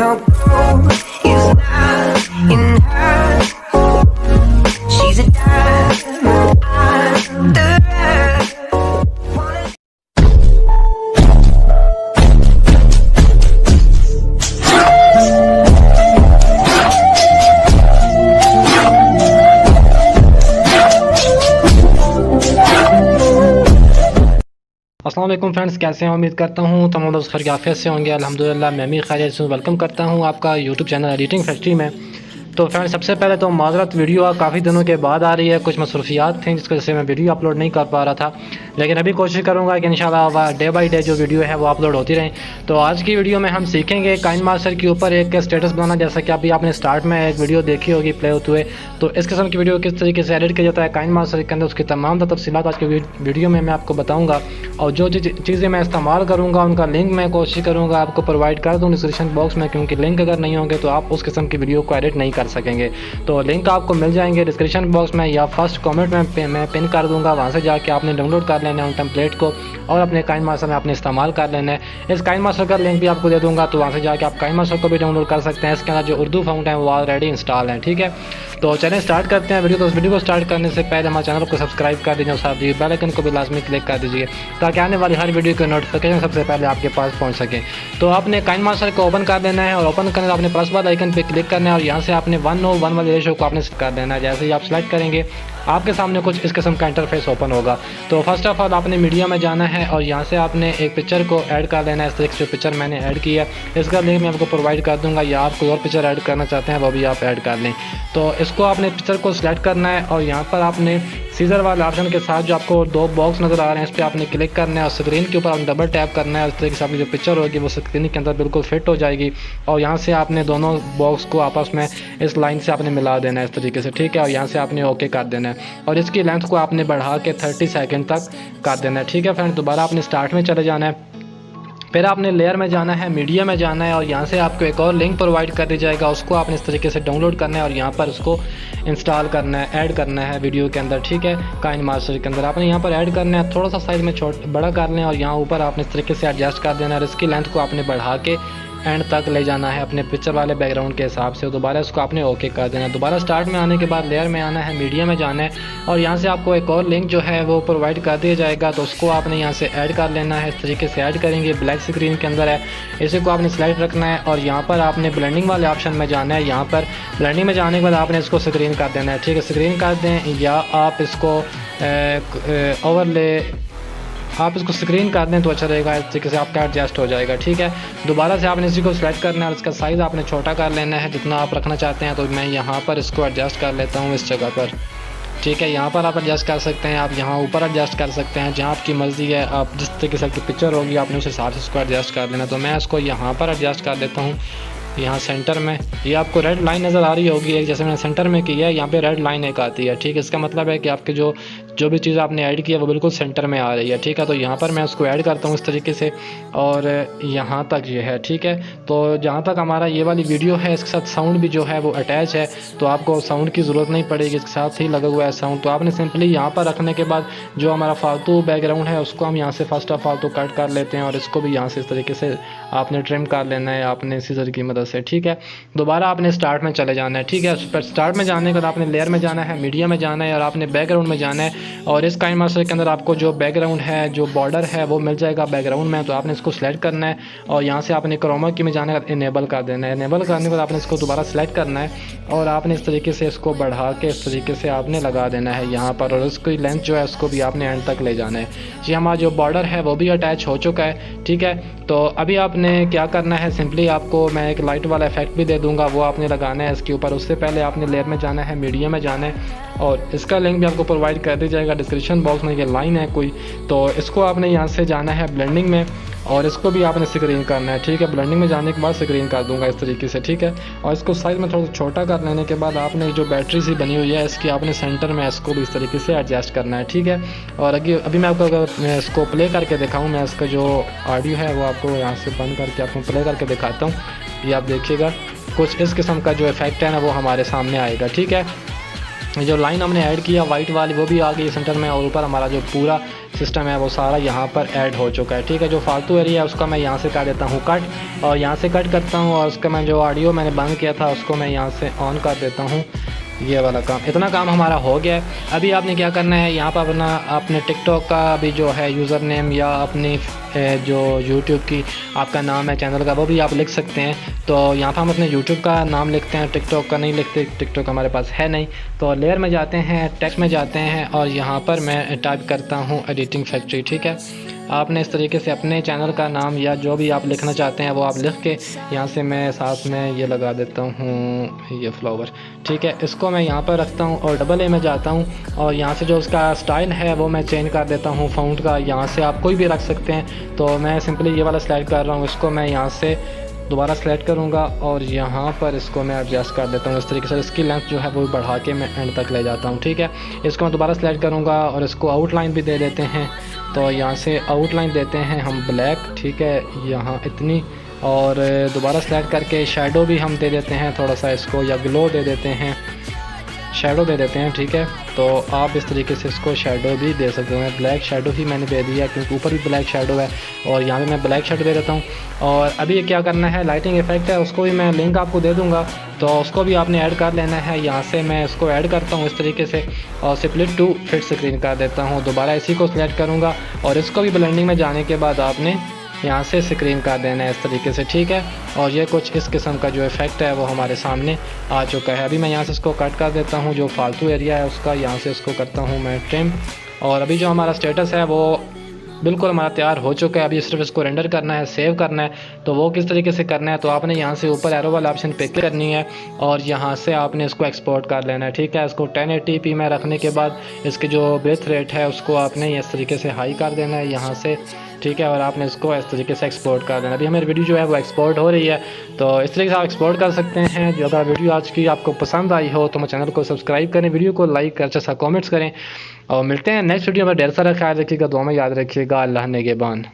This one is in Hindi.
Now gold is not in her. She's a diamond under her. अस्सलाम वालेकुम फ्रेंड्स, कैसे हैं? उम्मीद करता हूँ तमाम दोस्त खैर आफियत से होंगे। अल्हम्दुलिल्लाह मैं भी खैरियत से वेलकम करता हूँ आपका यूट्यूब चैनल एडिटिंग फैक्ट्री में। तो फ्रेंड्स, सबसे पहले तो माजरत, वीडियो काफ़ी दिनों के बाद आ रही है। कुछ मसरूफियात थी जिसकी वजह से मैं वीडियो अपलोड नहीं कर पा रहा था, लेकिन अभी कोशिश करूँगा कि इंशाल्लाह डे बाई डे जो वीडियो है वो अपलोड होती रहें। तो आज की वीडियो में हम सीखेंगे काइनमास्टर के ऊपर एक स्टेटस बनाना। जैसा कि अभी आपने स्टार्ट में एक वीडियो देखी होगी प्ले होते हुए, तो इस किस्म की वीडियो किस तरीके से एडिट किया जाता है काइनमास्टर के अंदर, उसकी तमाम तफसीलात आज की वीडियो में मैं आपको बताऊँगा। और जो चीज़ें मैं इस्तेमाल करूँगा उनका लिंक मैं कोशिश करूँगा आपको प्रोवाइड कर दूँ डिस्क्रिप्शन बॉक्स में, क्योंकि लिंक अगर नहीं होंगे तो आप उस किस्म की वीडियो को एडिट नहीं कर सकेंगे। तो लिंक आपको मिल जाएंगे डिस्क्रिप्शन बॉक्स में या फर्स्ट कमेंट में मैं पिन कर दूंगा। वहाँ से जाके आपने डाउनलोड कर लेना है उन टेम्पलेट को और अपने काइनमास्टर में आपने इस्तेमाल कर लेना है। इस काइनमास्टर का लिंक भी आपको दे दूंगा, तो वहाँ से जाके आप काइनमास्टर को भी डाउनलोड कर सकते हैं। इसके अंदर जो उर्दू फाउंट है वो ऑलरेडी इंस्टॉल है। ठीक है, तो चलें स्टार्ट करते हैं वीडियो। तो उस वीडियो को स्टार्ट करने से पहले हमारे चैनल को सब्सक्राइब कर दीजिए और साथ ही बेल आइकन को भी लाजमी क्लिक कर दीजिए ताकि आने वाली हर वीडियो की नोटिफिकेशन सबसे पहले आपके पास पहुँच सके। तो आपने काइनमास्टर को ओपन कर देना है और ओपन करने आपने प्लस वाला आइकन पर क्लिक करना है और यहाँ से आपने 1:1 वाले रेशो को आपने कर देना है। जैसे ही आप सेलेक्ट करेंगे आपके सामने कुछ इस किस्म का इंटरफेस ओपन होगा। तो फर्स्ट ऑफ ऑल आपने मीडिया में जाना है और यहाँ से आपने एक पिक्चर को ऐड कर लेना है। इस तरीके से पिक्चर मैंने ऐड किया, इसका लिंक मैं आपको प्रोवाइड कर दूंगा, या आप कोई और पिक्चर ऐड करना चाहते हैं वो भी आप ऐड कर लें। तो इसको आपने पिक्चर को सिलेक्ट करना है और यहाँ पर आपने सीजर वाले ऑप्शन के साथ जो आपको दो बॉक्स नज़र आ रहे हैं इस पर आपने क्लिक करना है और स्क्रीन के ऊपर आपने डबल टैप करना है। इस तरीके से आपकी जो पिक्चर होगी वो स्क्रीन के अंदर बिल्कुल फिट हो जाएगी और यहाँ से आपने दोनों बॉक्स को आपस में इस लाइन से आपने मिला देना है इस तरीके से। ठीक है, और यहाँ से आपने ओके कर देना है और इसकी लेंथ को आपने बढ़ा के 30 सेकंड तक कर देना है। ठीक है फ्रेंड, दोबारा आपने स्टार्ट में चले जाना है, फिर आपने लेयर में जाना है, मीडिया में जाना है और यहाँ से आपको एक और लिंक प्रोवाइड कर दी जाएगा, उसको आपने इस तरीके से डाउनलोड करना है और यहाँ पर उसको इंस्टॉल करना है, ऐड करना है वीडियो के अंदर। ठीक है, काइनमास्टर के अंदर आपने यहाँ पर ऐड करना है, थोड़ा सा साइज़ में बड़ा कर लें और यहाँ ऊपर आपने इस तरीके से एडजस्ट कर देना है और इसकी लेंथ को आपने बढ़ा के एंड तक ले जाना है अपने पिक्चर वाले बैकग्राउंड के हिसाब से। दोबारा इसको आपने ओके कर देना है। दोबारा स्टार्ट में आने के बाद लेयर में आना है, मीडिया में जाना है और यहाँ से आपको एक और लिंक जो है वो प्रोवाइड कर दिया जाएगा, तो उसको आपने यहाँ से ऐड कर लेना है। इस तरीके से ऐड करेंगे, ब्लैक स्क्रीन के अंदर है, इसी को आपने सेलेक्ट रखना है और यहाँ पर आपने ब्लेंडिंग वाले ऑप्शन में जाना है। यहाँ पर ब्लेंडिंग में जाने के बाद आपने इसको स्क्रीन कर देना है। ठीक है, स्क्रीन कर दें या आप इसको ओवरले आप इसको स्क्रीन कर दें तो अच्छा रहेगा। इस तरीके से आपका एडजस्ट हो जाएगा। ठीक है, दोबारा से आपने इसी को सिलेक्ट करना है और इसका साइज़ आपने छोटा कर लेना है जितना आप रखना चाहते हैं। तो मैं यहाँ पर इसको एडजस्ट कर लेता हूँ इस जगह पर। ठीक है, यहाँ पर आप एडजस्ट कर सकते हैं, आप यहाँ ऊपर एडजस्ट कर सकते हैं, जहाँ आपकी मर्ज़ी है। आप जिस तरीके से आपकी पिक्चर होगी आपने उस हिसाब से इसको एडजस्ट कर लेना। तो मैं इसको यहाँ पर एडजस्ट कर देता हूँ, यहाँ सेंटर में। ये आपको रेड लाइन नज़र आ रही होगी एक, जैसे मैंने सेंटर में किया है, यहाँ पे रेड लाइन एक आती है। ठीक है, इसका मतलब है कि आपके जो भी चीज़ आपने ऐड की है वो बिल्कुल सेंटर में आ रही है। ठीक है, तो यहाँ पर मैं उसको ऐड करता हूँ इस तरीके से और यहाँ तक ये है। ठीक है, तो जहाँ तक हमारा ये वाली वीडियो है इसके साथ साउंड भी जो है वो अटैच है, तो आपको साउंड की ज़रूरत नहीं पड़ेगी, इसके साथ ही लगा हुआ है साउंड। तो आपने सिंपली यहाँ पर रखने के बाद जो हमारा फालतू बैकग्राउंड है उसको हम यहाँ से फर्स्ट ऑफ ऑल तो कट कर लेते हैं और इसको भी यहाँ से इस तरीके से आपने ट्रिम कर लेना है आपने सीजर की मदद से। ठीक है, दोबारा आपने स्टार्ट में चले जाना है। ठीक है, स्टार्ट में जाने के बाद आपने लेयर में जाना है, मीडिया में जाना है और आपने बैकग्राउंड में जाना है और इस काइनमास्टर के अंदर आपको जो बैकग्राउंड है, जो बॉर्डर है वो मिल जाएगा बैकग्राउंड में। तो आपने इसको सिलेक्ट करना है और यहाँ से आपने क्रोमा की में जाने का इनेबल कर देना है। इनेबल करने के बाद आपने इसको दोबारा सिलेक्ट करना है और आपने इस तरीके से इसको बढ़ा के इस तरीके से आपने लगा देना है यहाँ पर और उसकी लेंथ जो है उसको भी आपने एंड तक ले जाना है। जी, हमारा जो बॉर्डर है वो भी अटैच हो चुका है। ठीक है, तो अभी आपने क्या करना है, सिंपली आपको मैं एक लाइट वाला इफेक्ट भी दे दूंगा, वो आपने लगाना है इसके ऊपर। उससे पहले आपने लेयर में जाना है, मीडिया में जाना है और इसका लिंक भी आपको प्रोवाइड कर दिया जाएगा डिस्क्रिप्शन बॉक्स में। ये लाइन है कोई, तो इसको आपने यहाँ से जाना है ब्लेंडिंग में और इसको भी आपने स्क्रीन करना है। ठीक है, ब्लेंडिंग में जाने के बाद स्क्रीन कर दूंगा इस तरीके से। ठीक है, और इसको साइज़ में थोड़ा सा छोटा कर लेने के बाद आपने जो बैटरी सी बनी हुई है इसकी आपने सेंटर में इसको भी इस तरीके से एडजस्ट करना है। ठीक है, और अभी मैं आपको अगर इसको प्ले करके दिखाऊँ, मैं इसका जो ऑडियो है वो आपको यहाँ से बंद करके आपको प्ले करके दिखाता हूँ। ये आप देखिएगा कुछ इस किस्म का जो इफेक्ट है ना वो हमारे सामने आएगा। ठीक है, जो लाइन हमने ऐड किया वाइट वाली वो भी आ गई सेंटर में और ऊपर हमारा जो पूरा सिस्टम है वो सारा यहाँ पर ऐड हो चुका है। ठीक है, जो फालतू एरिया है उसका मैं यहाँ से कर देता हूँ कट, और यहाँ से कट करता हूँ, और उसका मैं जो ऑडियो मैंने बंद किया था उसको मैं यहाँ से ऑन कर देता हूँ। ये वाला काम, इतना काम हमारा हो गया है। अभी आपने क्या करना है, यहाँ पर अपने टिकटॉक का भी जो है यूज़र नेम या अपनी जो यूट्यूब की आपका नाम है चैनल का वो भी आप लिख सकते हैं। तो यहाँ पर हम अपने यूट्यूब का नाम लिखते हैं, टिकटॉक का नहीं लिखते, टिकटॉक हमारे पास है नहीं। तो लेयर में जाते हैं, टेक्स्ट में जाते हैं, और यहाँ पर मैं टाइप करता हूँ एडिटिंग फैक्ट्री। ठीक है, आपने इस तरीके से अपने चैनल का नाम या जो भी आप लिखना चाहते हैं वो आप लिख के यहाँ से मैं साथ में ये लगा देता हूँ ये फ्लावर। ठीक है, इसको मैं यहाँ पर रखता हूँ और डबल ए में जाता हूँ, और यहाँ से जो उसका स्टाइल है वो मैं चेंज कर देता हूँ फ़ॉन्ट का। यहाँ से आप कोई भी रख सकते हैं, तो मैं सिंपली ये वाला सेलेक्ट कर रहा हूँ, इसको मैं यहाँ से दोबारा सेलेक्ट करूँगा और यहाँ पर इसको मैं एडजस्ट कर देता हूँ इस तरीके से। इसकी लेंथ जो है वो बढ़ा के मैं एंड तक ले जाता हूँ। ठीक है, इसको मैं दोबारा सेलेक्ट करूँगा और इसको आउटलाइन भी दे देते हैं। तो यहाँ से आउटलाइन देते हैं हम ब्लैक। ठीक है, यहाँ इतनी, और दोबारा सेलेक्ट करके शेडो भी हम दे देते हैं थोड़ा सा इसको, या ग्लो दे देते हैं, शेडो दे देते हैं। ठीक है, तो आप इस तरीके से इसको शेडो भी दे सकते हैं। ब्लैक शेडो ही मैंने दे दिया क्योंकि ऊपर भी ब्लैक शेडो है, और यहाँ पे मैं ब्लैक शेडो दे देता हूँ। और अभी ये क्या करना है, लाइटिंग इफेक्ट है उसको भी मैं लिंक आपको दे दूँगा, तो उसको भी आपने ऐड कर लेना है। यहाँ से मैं इसको ऐड करता हूँ इस तरीके से, और स्प्लिट टू फिट स्क्रीन कर देता हूँ। दोबारा इसी को सिलेक्ट करूँगा और इसको भी ब्लेंडिंग में जाने के बाद आपने यहाँ से स्क्रीन कर देना है इस तरीके से। ठीक है, और ये कुछ इस किस्म का जो इफ़ेक्ट है वो हमारे सामने आ चुका है। अभी मैं यहाँ से इसको कट कर देता हूँ, जो फालतू एरिया है उसका यहाँ से इसको करता हूँ मैं ट्रिम, और अभी जो हमारा स्टेटस है वो बिल्कुल हमारा तैयार हो चुका है। अभी सिर्फ इसको रेंडर करना है, सेव करना है। तो वो किस तरीके से करना है, तो आपने यहाँ से ऊपर एरो वाला ऑप्शन पे क्लिक करनी है और यहाँ से आपने इसको एक्सपोर्ट कर लेना है। ठीक है, इसको 1080p में रखने के बाद इसके जो बिट रेट है उसको आपने इस तरीके से हाई कर देना है यहाँ से। ठीक है, और आपने इसको इस तरीके से एक्सपोर्ट कर देना। अभी हमारी वीडियो जो है वो एक्सपोर्ट हो रही है, तो इस तरीके से आप एक्सपोर्ट कर सकते हैं। जो अगर वीडियो आज की आपको पसंद आई हो तो मेरे चैनल को सब्सक्राइब करें, वीडियो को लाइक कर, अच्छा कमेंट्स करें, और मिलते हैं नेक्स्ट वीडियो में। ढेर सारा ख्याल रखिएगा, दुआ में याद रखिएगा। अल्लाह नेगेबान।